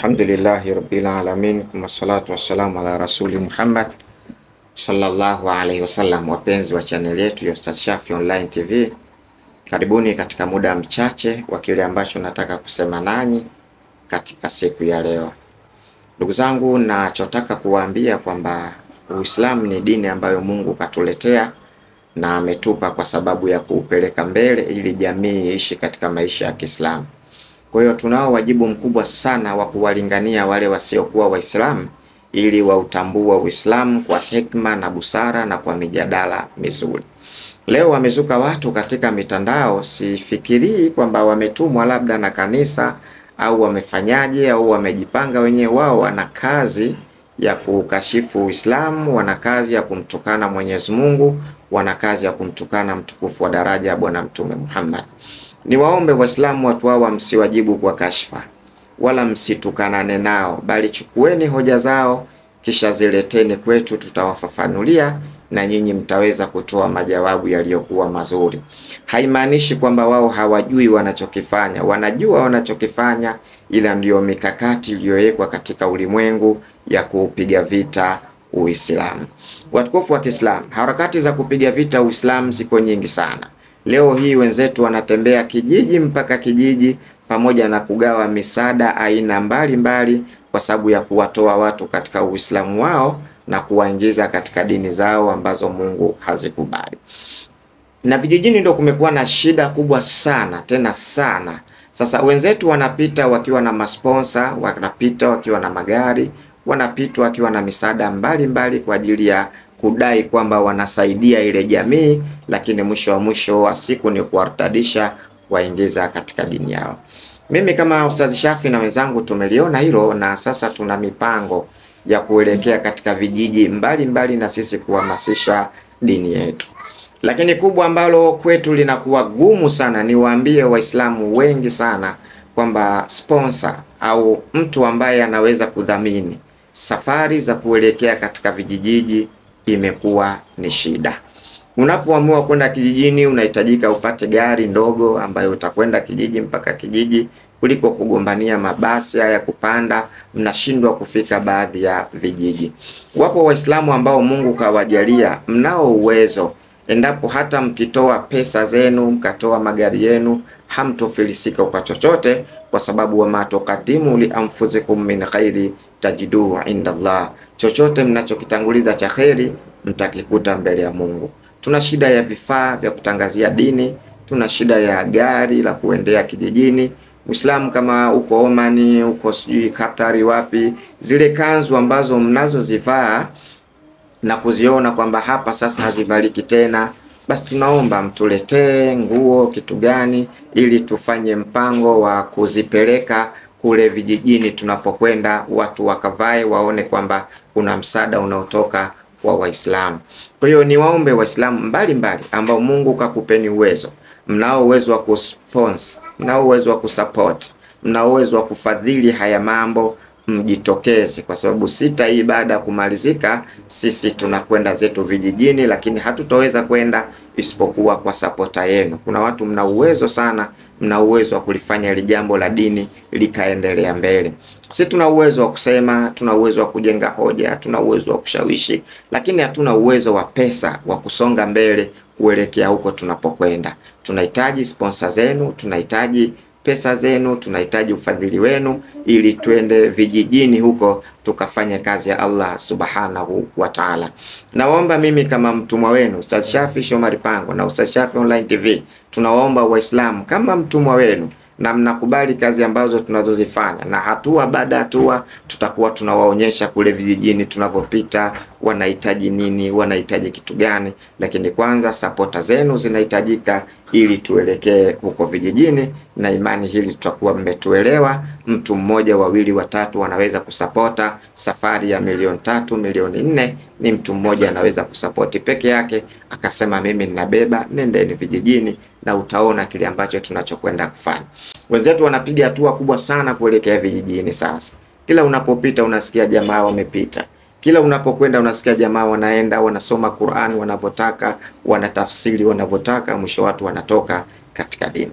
Alhamdulillahi rabbil alamin, kuma salatu wassalamu ala rasuli Muhammad sallallahu alaihi wasallam. Wapenzi wa channel yetu ya Ustadh Shafii Online TV, karibuni katika muda mchache wa kile ambacho nataka kusema nanyi katika siku ya leo. Ndugu zangu, nachotaka kuwaambia kwamba Uislamu ni dini ambayo Mungu katuletea na ametupa kwa sababu ya kuupeleka mbele ili jamii iishi katika maisha ya Kiislamu. Kwa hiyo tunao wajibu mkubwa sana wa kuwalingania wale wasiokuwa Waislamu ili wautambue Uislamu kwa hekima na busara na kwa mijadala mizuri. Leo wamezuka watu katika mitandao, sifikirii kwamba wametumwa labda na kanisa au wamefanyaje au wamejipanga wenyewe. Wao wana kazi ya kukashifu Uislamu, wana kazi ya kumtukana Mwenyezi Mungu, wana kazi ya kumtukana mtukufu wa daraja ya Bwana Mtume Muhammad. Niwaombe Waislamu watu hawa msiwajibu kwa kashfa wala msitukanane nao, bali chukueni hoja zao kisha zileteni kwetu, tutawafafanulia na nyinyi mtaweza kutoa majawabu yaliyokuwa mazuri. Haimaanishi kwamba wao hawajui wanachokifanya, wanajua wanachokifanya, ila ndiyo mikakati iliyowekwa katika ulimwengu ya kupiga vita Uislamu. Watukufu wa Kiislamu, harakati za kupiga vita Uislamu ziko nyingi sana. Leo hii wenzetu wanatembea kijiji mpaka kijiji pamoja na kugawa misaada aina mbalimbali kwa sababu ya kuwatoa watu katika Uislamu wao na kuwaingiza katika dini zao ambazo Mungu hazikubali. Na vijijini ndio kumekuwa na shida kubwa sana, tena sana. Sasa wenzetu wanapita wakiwa na masponsa, wanapita wakiwa na magari, wanapita wakiwa na misaada mbalimbali kwa ajili ya kudai kwamba wanasaidia ile jamii, lakini mwisho wa siku ni kuwartadisha, kuwaingiza katika dini yao. Mimi kama Ustadh Shafii na wenzangu tumeliona hilo, na sasa tuna mipango ya kuelekea katika vijiji mbalimbali na sisi kuhamasisha dini yetu. Lakini kubwa ambalo kwetu linakuwa gumu sana, ni waambie Waislamu wengi sana kwamba sponsor au mtu ambaye anaweza kudhamini safari za kuelekea katika vijiji imekuwa ni shida. Unapoamua kwenda kijijini unahitajika upate gari ndogo ambayo utakwenda kijiji mpaka kijiji, kuliko kugombania mabasi haya kupanda, mnashindwa kufika baadhi ya vijiji. Wapo Waislamu ambao Mungu kawajalia, mnao uwezo, endapo hata mkitoa pesa zenu, mkatoa magari yenu, hamtofilisika kwa chochote, kwa sababu wa matokadimu li anfusikum min khairi tajiduhu inda Allah. Chochote mnachokitanguliza cha kheri mtakikuta mbele ya Mungu. Tuna shida ya vifaa vya kutangazia dini, tuna shida ya gari la kuendea kijijini. Muislamu kama uko Omani, uko sijui Katari wapi, zile kanzu ambazo mnazozivaa na kuziona kwamba hapa sasa hazivaliki tena, basi tunaomba mtuletee nguo kitu gani ili tufanye mpango wa kuzipeleka kule vijijini tunapokwenda, watu wakavae, waone kwamba kuna msaada unaotoka kwa Waislamu. Kwa hiyo niwaombe Waislamu mbalimbali ambao Mungu kakupeni uwezo, mnao uwezo wa kusponsor, mnao uwezo wa kusupport, mnao uwezo wa kufadhili haya mambo, mjitokeze, kwa sababu sita hii baada ya kumalizika sisi tunakwenda zetu vijijini, lakini hatutoweza kwenda isipokuwa kwa sapota yenu. Kuna watu mna uwezo sana, mna uwezo wa kulifanya ile jambo la dini likaendelea mbele. Sisi tuna uwezo wa kusema, tuna uwezo wa kujenga hoja, tuna uwezo wa kushawishi, lakini hatuna uwezo wa pesa wa kusonga mbele kuelekea huko tunapokwenda. Tunahitaji sponsor zenu, tunahitaji pesa zenu, tunahitaji ufadhili wenu ili twende vijijini huko tukafanye kazi ya Allah subhanahu wa ta'ala. Nawaomba mimi kama mtumwa wenu Ustadh Shafii Shomari Pango na Ustadh Shafii Online TV, tunawaomba Waislamu kama mtumwa wenu na mnakubali kazi ambazo tunazozifanya, na hatua baada hatua tutakuwa tunawaonyesha kule vijijini tunavyopita, wanahitaji nini, wanahitaji kitu gani. Lakini kwanza sapota zenu zinahitajika ili tuelekee huko vijijini, na imani hili tutakuwa mmetuelewa. Mtu mmoja, wawili, watatu wanaweza kusapota safari ya milioni 3, milioni 4. Ni mtu mmoja anaweza kusapoti peke yake akasema mimi ninabeba, nendeni vijijini, na utaona kile ambacho tunachokwenda kufanya. Wenzetu wanapiga hatua kubwa sana kuelekea vijijini sasa. Kila unapopita unasikia jamaa wamepita. Kila unapokwenda unasikia jamaa wanaenda, wanasoma Qur'an wanavyotaka, wanatafsiri wanavyotaka, mwisho watu wanatoka katika dini.